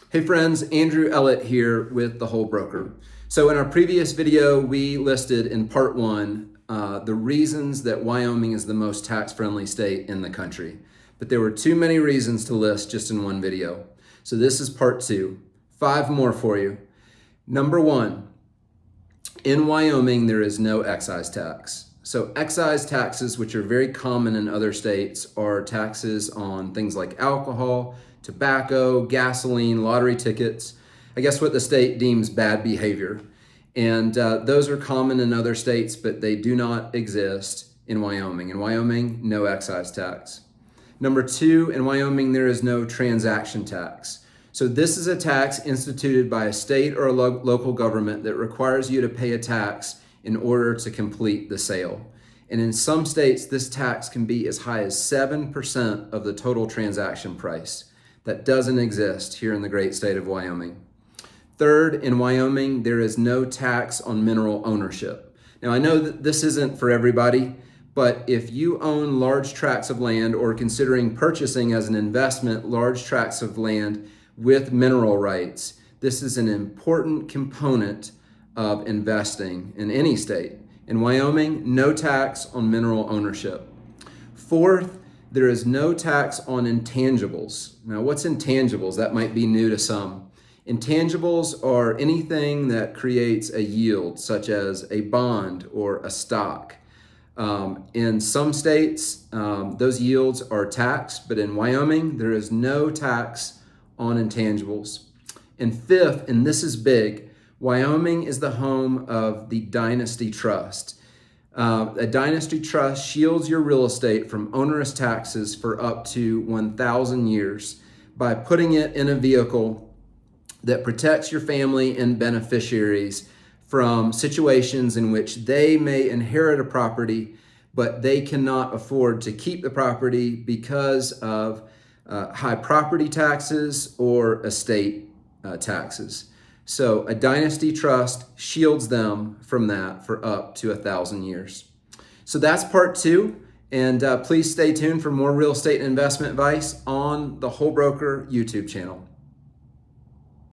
Hey friends, Andrew Ellett here with The Whole Broker. So in our previous video, we listed in part one the reasons that Wyoming is the most tax-friendly state in the country. But there were too many reasons to list just in one video. So this is part two. 5 more for you. Number one, in Wyoming, there is no excise tax. So excise taxes, which are very common in other states, are taxes on things like alcohol, tobacco, gasoline, lottery tickets. I guess what the state deems bad behavior. And those are common in other states, but they do not exist in Wyoming. In Wyoming, no excise tax. Number two, in Wyoming, there is no transaction tax. So this is a tax instituted by a state or a local government that requires you to pay a tax in order to complete the sale. And in some states, this tax can be as high as 7% of the total transaction price. That doesn't exist here in the great state of Wyoming. Third, in Wyoming, there is no tax on mineral ownership. Now, I know that this isn't for everybody, but if you own large tracts of land or considering purchasing as an investment large tracts of land with mineral rights, this is an important component of investing in any state. In Wyoming, no tax on mineral ownership. Fourth, there is no tax on intangibles. Now, what's intangibles? That might be new to some. Intangibles are anything that creates a yield, such as a bond or a stock. In some states, those yields are taxed, but in Wyoming, there is no tax on intangibles. And fifth, and this is big, Wyoming is the home of the Dynasty Trust. A Dynasty Trust shields your real estate from onerous taxes for up to 1,000 years by putting it in a vehicle that protects your family and beneficiaries from situations in which they may inherit a property, but they cannot afford to keep the property because of high property taxes or estate taxes. So a dynasty trust shields them from that for up to 1,000 years. So that's part two. And please stay tuned for more real estate and investment advice on the Whole Broker YouTube channel.